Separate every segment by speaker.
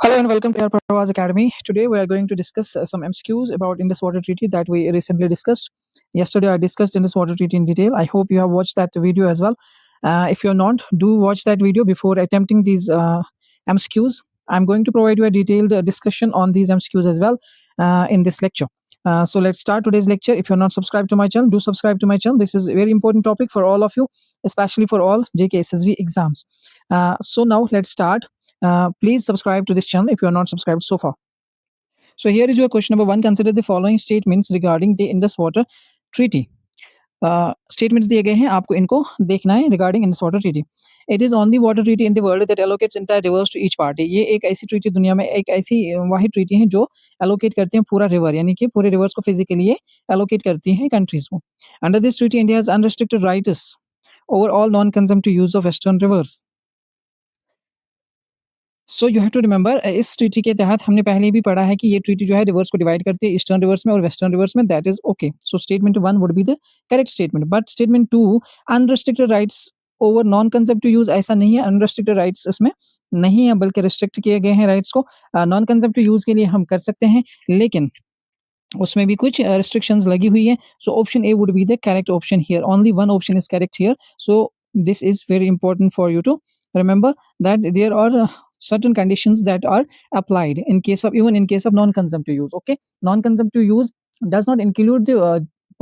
Speaker 1: Hello and welcome to our Parvaz Academy. Today we are going to discuss some MCQs about Indus Water Treaty that we recently discussed. Yesterday I discussed Indus Water Treaty in detail. I hope you have watched that video as well. If you're not, do watch that video before attempting these MCQs. I'm going to provide you a detailed discussion on these MCQs as well in this lecture. So let's start today's lecture. If you're not subscribed to my channel, do subscribe to my channel. This is a very important topic for all of you, especially for all JKSSB exams. So now let's start. Please subscribe to this channel if you are not subscribed so far. So here is your question number 1. Consider the following statements regarding the Indus Water Treaty. Statements दिए गए हैं, आपको इनको देखना है regarding Indus Water Treaty. It is only water treaty in the world that allocates entire rivers to each party. ये एक ऐसी treaty दुनिया में एक ऐसी वाहिद treaty है जो allocate करते हैं पूरा river, यानी कि पूरे rivers को physically ये allocate करती हैं countries को. Under this treaty, India has unrestricted rights over all non-consumptive use of western rivers. So you have to remember इस ट्रीटी के तहत हमने पहले भी पढ़ा है कि ये ट्रीटी जो है रिवर्स को डिवाइड करती है ईस्टर्न रिवर्स में और वेस्टर्न रिवर्स में. That is okay. So statement 1 would be the correct statement. But statement 2, unrestricted rights over non consumptive use, ऐसा नहीं है. अनरिस्ट्रिक्टेड राइट्स उसमें नहीं है, बल्कि रिस्ट्रिक्ट किए गए हैं राइट्स को. नॉन कंजम्पटिव यूज के लिए हम कर सकते हैं, लेकिन उसमें भी कुछ रिस्ट्रिक्शंस लगी हुई है. So option A would be the correct option here. Only one option is correct here. So this is very important for you to remember that there are certain conditions that are applied in case of even in case of non-consumptive use. Okay, non-consumptive use does not include the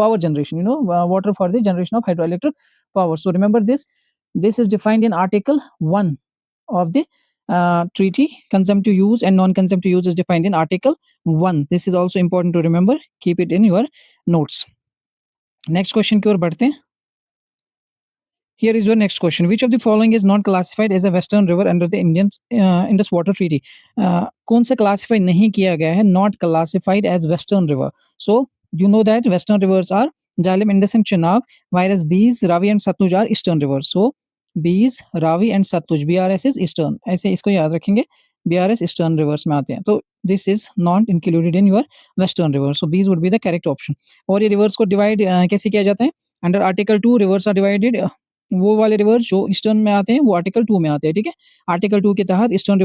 Speaker 1: power generation, water for the generation of hydroelectric power. So remember this is defined in article 1 of the treaty. Consumptive use and non-consumptive use is defined in article 1. This is also important to remember. Keep it in your notes. Next question की ओर बढ़ते हैं. Here is your next question. Which of the following is not classified as a western river under the Indus Water Treaty? कौन सा classify नहीं किया गया है? Not classified as western river. So you know that western rivers are Jhelum, Indus and Chenab, whereas Beas, Ravi and Satluj are eastern rivers. So Beas, Ravi and Satluj, BRS is eastern. ऐसे इसको याद रखेंगे. BRS eastern rivers में आते हैं. तो this is not included in your western river. So Beas would be the correct option. और ये rivers को divide कैसे किया जाता है? Under Article 2 rivers are divided. वो वाले रिवर्स जो ईस्टर्न में आते हैं वो आर्टिकल 2 में आते हैं. ठीक है, आर्टिकल 2 के तहत ईस्टर्न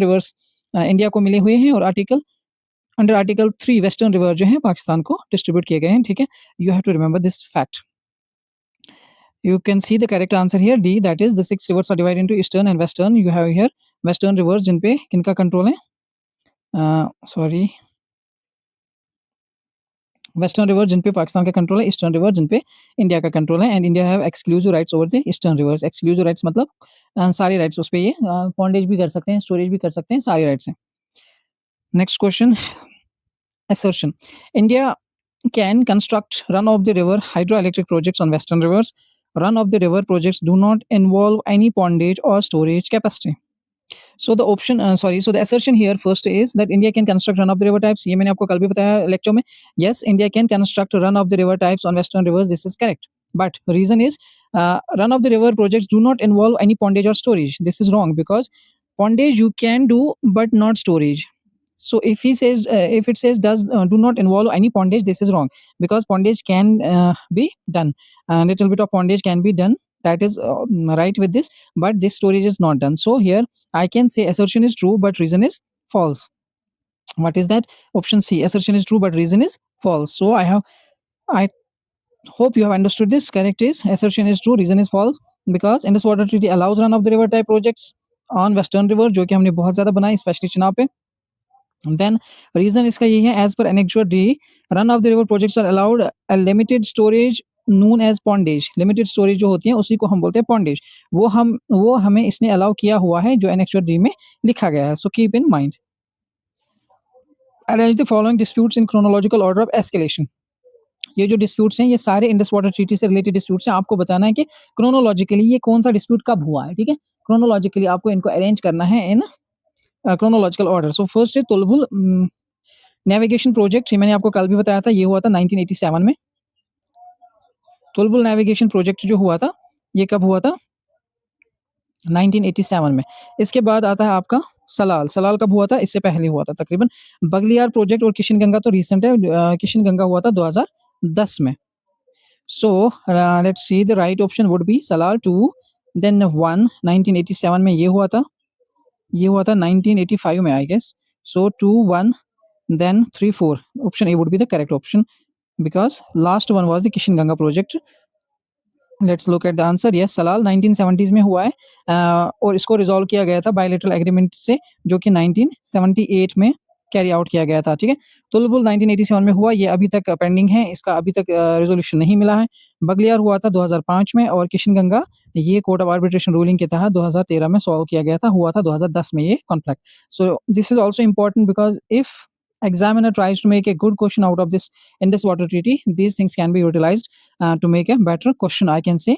Speaker 1: रिवर्स इंडिया को मिले हुए हैं और अंडर आर्टिकल 3 वेस्टर्न रिवर जो है पाकिस्तान को डिस्ट्रीब्यूट किए गए हैं. ठीक है, you have to remember this fact. You can see the correct answer here, D. That is the 6 rivers are divided into eastern and western. You have here western rivers जिन पे किनका कंट्रोल है, western river जिन पे पाकिस्तान का control है, eastern river जिन पे India का control है. And India have exclusive rights over the eastern reverse. Exclusive rights मतलब सारे राइट्स उस पे ये पॉन्डेज भी कर सकते हैं, स्टोरेज भी कर सकते हैं, सारे राइट्स हैं. Next question, assertion. India can construct run-of-the-river hydroelectric projects on western rivers. Run-of-the-river projects do not involve any pondage or storage capacity. So the assertion here first is that India can construct run-of-the-river types. ये मैंने आपको कल भी बताया lecture में. Yes, India can construct run-of-the-river types on western rivers. This is correct. But reason is run-of-the-river projects do not involve any pondage or storage. This is wrong because pondage you can do but not storage. So if it says do not involve any pondage, this is wrong because pondage can be done. A little bit of pondage can be done. That is right with this, but this storage is not done. So here I can say assertion is true but reason is false. What is that? Option C, assertion is true but reason is false. So I hope you have understood this. Correct is assertion is true, reason is false, because Indus Water Treaty allows run of the river type projects on western river, जो कि हमने बहुत ज्यादा बनाई, specially Chenab पे. Then reason इसका यही है, as per Annexure D, run of the river projects are allowed a limited storage known as pondage. Limited storage जो होती है उसी को हम बोलते हैं pondage. वो हमें इसने अलाउ किया हुआ है जो Annexure D में लिखा गया है. So keep in mind. Arrange the following disputes in chronological order of escalation. ये जो डिस्प्यूट्स हैं ये सारे इंडस वाटर ट्रीटी से रिलेटेड डिस्प्यूट्स हैं. आपको बताना है कि क्रोनोलॉजिकली ये कौन सा डिस्प्यूट कब हुआ है. ठीक है, क्रोनोलॉजिकली आपको इनको अरेंज करना है इन chronological order. So first है तुलबुल नेविगेशन प्रोजेक्ट. ये मैंने आपको कल भी बताया था, ये हुआ था 1987 में. तुलबुल नेविगेशन प्रोजेक्ट जो हुआ था ये कब हुआ था? 1987 में. इसके बाद आता है आपका सलाल कब हुआ था? इससे पहले हुआ था तकरीबन. बगलियार प्रोजेक्ट और किशन गंगा तो रिसेंट है. किशन गंगा हुआ था 2010 में. So let's see, the right option would be Salal 2, देन 1 1987 में ये हुआ था. ये हुआ था 1985 में आई गेस। सो 2 1 देन 3 4 option A would be the correct option because last one was the Kishan Ganga project. Let's look at the answer. Yes Salal 1970s में हुआ है और इसको रिजॉल्व किया गया था बायलैटरल एग्रीमेंट से जो कि 1978 में कैरी आउट किया गया था। ठीक है, तुलबुल 1987 में हुआ, ये अभी तक पेंडिंग है, इसका अभी तक रेजोल्यूशन नहीं मिला है। बगलियार हुआ था 2005 में और किशन गंगा ये कोर्ट ऑफ आर्बिट्रेशन रूलिंग के तहत 2013 में सॉल्व किया गया था, हुआ था 2010 में ये conflict. So this is also important because if examiner tries to make a good question out of this Indus Water Treaty, these things can be utilized to make a better question, I can say.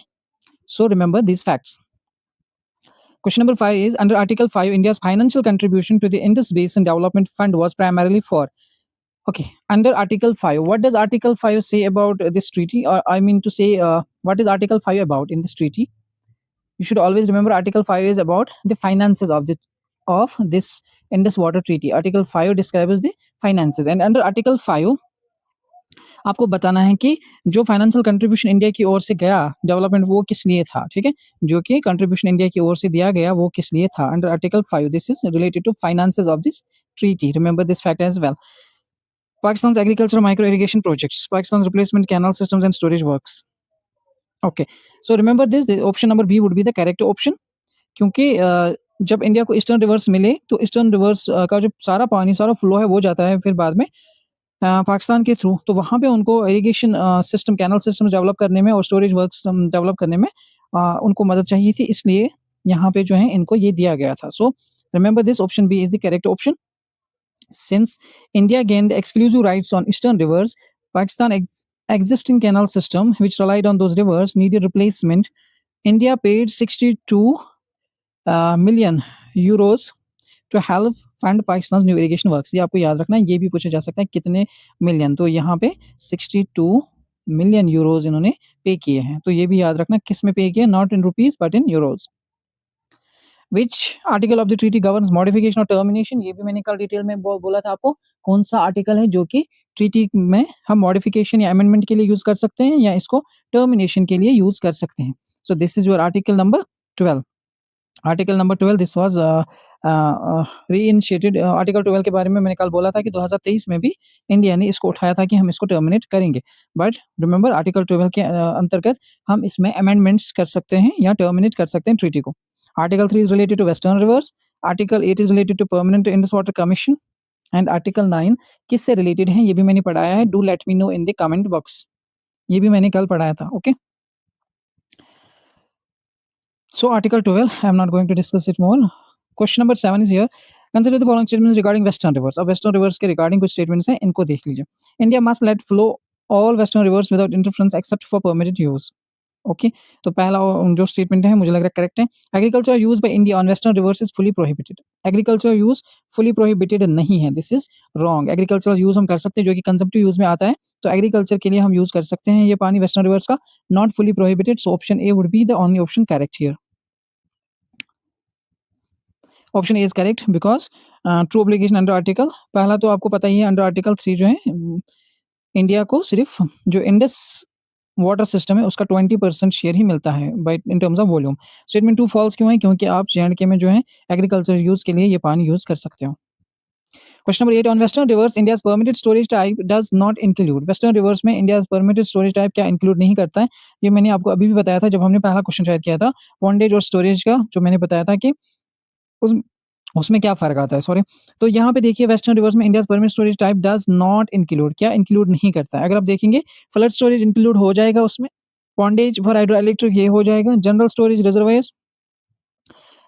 Speaker 1: So remember these facts. Question number 5 is under Article 5, India's financial contribution to the Indus Basin Development Fund was primarily for. Okay, under Article 5, what does Article 5 say about this treaty? Or I mean to say, what is Article 5 about in this treaty? You should always remember Article 5 is about the finances of this Indus Water Treaty. Article 5 describes the finances, and under Article 5 आपको बताना है कि जो financial contribution India की ओर से गया development वो किस लिए था। ठीक है, जो कि कंट्रीब्यूशन इंडिया की ओर से दिया गया वो किस लिए था under article 5। This is related to finances of this treaty, remember this fact as well. Pakistan's agriculture micro irrigation projects, Pakistan's replacement canal systems and storage works. Okay, so remember this, the option number B would be the correct option क्योंकि जब India को eastern reverse मिले तो eastern reverse का जो सारा पानी सारा फ्लो है वो जाता है फिर बाद में पाकिस्तान के थ्रू, तो वहाँ पे उनको irrigation system canal system develop करने में और स्टोरेज वर्क्स डेवलप करने में उनको मदद चाहिए थी, इसलिए यहाँ पे जो है इनको ये दिया गया था। So remember this, option B is the correct option. Since India gained exclusive rights on eastern rivers, Pakistan's existing canal system, which relied on those rivers, needed replacement. India paid 62 million euros to help fund Pakistan new irrigation works. ये आपको याद रखना है, ये भी पूछा जा सकता है कितने मिलियन, तो यहाँ पे 62 मिलियन यूरोज इन्होंने पे किए हैं, तो ये भी याद रखना किस में पे किए, not in rupees but in euros. Which article of the treaty governs modification और टर्मिनेशन, ये भी मैंने कल डिटेल में बोला था आपको कौन सा आर्टिकल है जो कि ट्रीटी में हम मॉडिफिकेशन या अमेंडमेंट के लिए यूज कर सकते हैं या इसको टर्मिनेशन के लिए यूज कर सकते हैं। So this is your article number 12। Article number 12 this was reinitiated. Article 12 के बारे में मैंने कल बोला था कि 2023 में भी इंडिया ने इसको उठाया था कि हम इसको टर्मिनेट करेंगे, बट रिमेंबर आर्टिकल 12 के अंतर्गत हम इसमें अमेंडमेंट्स कर सकते हैं या टर्मिनेट कर सकते हैं ट्रीटी को। Article 3 is related to western rivers, article 8 is related to permanent Indus water commission and article 9 किससे रिलेटेड है ये भी मैंने पढ़ाया है, do let me know in the comment box, ये भी मैंने कल पढ़ाया था। Okay, so Article 12, I am not going to discuss it more. Question number 7 is here. Consider the following statements regarding western rivers. अब western rivers के regarding कुछ statements हैं, इनको देख लीजिए। India must let flow all western rivers without interference except for permitted use. Okay, तो पहला जो statement है मुझे लग रहा है correct है। Agriculture use by India on western rivers is fully prohibited. Agriculture use fully prohibited नहीं है, this is wrong. Agricultural use हम कर सकते हैं जो कि consumptive use में आता है, तो agriculture के लिए हम use कर सकते हैं ये पानी western rivers का, not fully prohibited. So option A would be the only option correct here. Option A is correct because true obligation under article, पहला तो आपको पता ही है अंडर आर्टिकल 3 जो है इंडिया को सिर्फ जो इंडस वाटर सिस्टम है उसका 20% शेयर ही मिलता है by in terms of volume. Statement 2 false क्यों है, क्योंकि आप जे में जो है एग्रीकल्चर यूज के लिए ये पानी यूज कर सकते हो। Question number 8 on western rivers India's permitted storage type does not include. Western rivers में इंडियाज परमिटेड स्टोरेज टाइप क्या इंक्लूड नहीं करता है, ये मैंने आपको अभी भी बताया था जब हमने पहला क्वेश्चन शायद किया था पॉन्डेज और स्टोरेज का, जो मैंने बताया था कि उसमें क्या फ़र्क आता है, सॉरी। तो यहाँ पे देखिए वेस्टर्न रिवर्स में India's permitted storage type does not include, क्या इंक्लूड नहीं करता है। अगर आप देखेंगे फ्लड स्टोरेज इंक्लूड हो जाएगा उसमें, पॉन्डेज फॉर हाइड्रो इलेक्ट्रिक ये हो जाएगा, जनरल स्टोरेज रिजर्वायर्स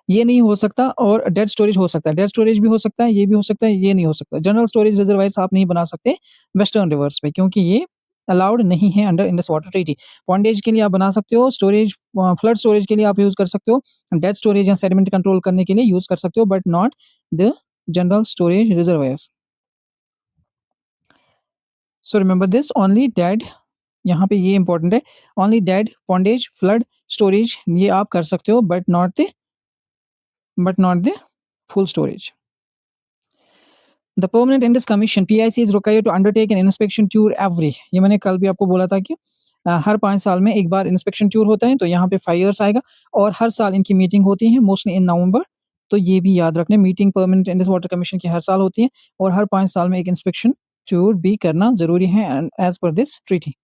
Speaker 1: ये नहीं हो सकता, और डेड स्टोरेज हो सकता है, डेड स्टोरेज भी हो सकता है, ये भी हो सकता है, ये नहीं हो सकता। जनरल स्टोरेज रिजर्वायर्स आप नहीं बना सकते वेस्टर्न रिवर्स पे क्योंकि ये अलाउड नहीं है अंडर इंडस वाटर ट्रीटी। पॉन्डेज के लिए आप बना सकते हो, स्टोरेज फ्लड स्टोरेज के लिए आप यूज कर सकते हो, डेड स्टोरेज या सेडिमेंट कंट्रोल करने के लिए यूज कर सकते हो, but not the general storage reservoirs. So remember this, only dead, यहाँ पे ये इंपॉर्टेंट है, only dead, pondage, flood storage ये आप कर सकते हो, but not the full storage. The permanent Indus commission PIC is required to undertake an inspection tour every, ये मैंने कल भी आपको बोला था कि हर 5 साल में एक बार इंस्पेक्शन टूर होता है, तो यहाँ पे 5 इयर्स आएगा और हर साल इनकी मीटिंग होती है मोस्टली इन नवंबर। तो ये भी याद रखना, meeting permanent Indus water commission की हर साल होती है और हर 5 साल में एक इंस्पेक्शन टूर भी करना ज़रूरी है एज़ पर this treaty.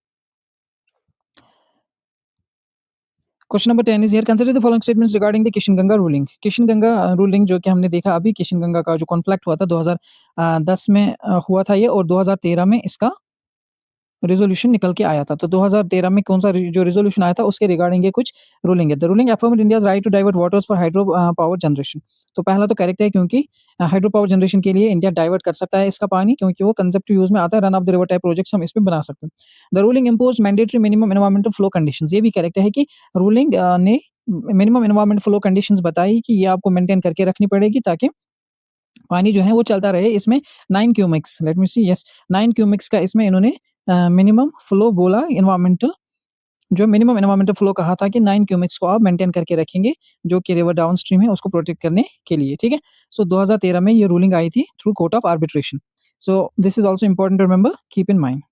Speaker 1: Question number 10 is here, consider the following statements regarding the Kishanganga ruling. Kishanganga ruling जो कि हमने देखा अभी, किशन-गंगा का जो कॉन्फ्लिक्ट हुआ था 2010 में हुआ था ये, और 2013 में इसका रिज़ॉल्यूशन निकल के आया था। तो 2013 में कौन-सा जो रिज़ॉल्यूशन आया था उसके रिगार्डिंग ये कुछ रूलिंग है। The ruling affirmed India's right to divert waters for hydro power generation. तो पहला तो करेक्ट है, क्योंकि हाइड्रो पावर जनरेशन के लिए इंडिया डाइवर्ट कर सकता है इसका पानी, क्योंकि वो कंसेप्ट यूज़ में आता है, run of the river type projects हम इसमें बना सकते हैं। The ruling imposed mandatory minimum environmental flow conditions. ये भी करेक्ट है कि रूलिंग ने मिनिमम एनवायरमेंट फ्लो कंडीशंस बताई कि ये आपको मेंटेन करके रखनी पड़ेगी, ताकि पानी जो है वो चलता रहे। इसमें 9 क्यूमेक्स, लेट मी सी, यस, 9 क्यूमेक्स का इसमें इन्होंने मिनिमम फ्लो बोला, एनवायरमेंटल जो मिनिमम एनवायरमेंटल फ्लो कहा था कि 9 क्यूमेक्स को आप मेंटेन करके रखेंगे, जो कि रिवर डाउनस्ट्रीम है उसको प्रोटेक्ट करने के लिए, ठीक है? सो 2013 में ये रूलिंग आई थी through court of arbitration. So this is also important to remember, keep in mind.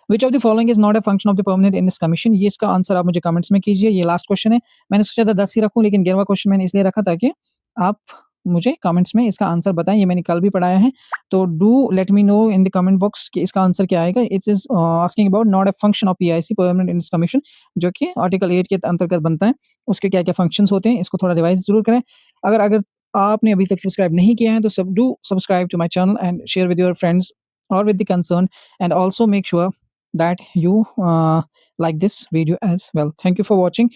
Speaker 1: Which of the following is not a function of the permanent Indus commission? ये इसका आंसर आप मुझे कमेंट्स में कीजिए। ये लास्ट क्वेश्चन है। मैंने सोचा था 10 ही रखूँ, लेकिन 11वां क्वेश्चन मैंने इसलिए रखा ताकि आप मुझे कमेंट्स में इसका आंसर बताएँ। ये मैंने कल भी पढ़ाया है। तो do let me know in the comment box कि इसका आंसर क्या आएगा। It is asking about not a function of PIC, permanent Indus commission, जो कि आर्टिकल 8 के अंतर्गत बनता है। उसके क्या-क्या फंक्शंस होते हैं, इसको थोड़ा रिवाइज़ ज़रूर करें। अगर अगर आपने अभी तक सब्सक्राइब नहीं किया है, तो do subscribe to my channel and share with your friends or with the concern, and also make sure that you like this video as well. Thank you for watching.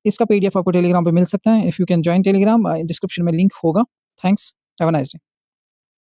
Speaker 1: इसका पीडीएफ आपको Telegram पे मिल सकता है। If you can join Telegram, description में link होगा। Thanks, have a nice day.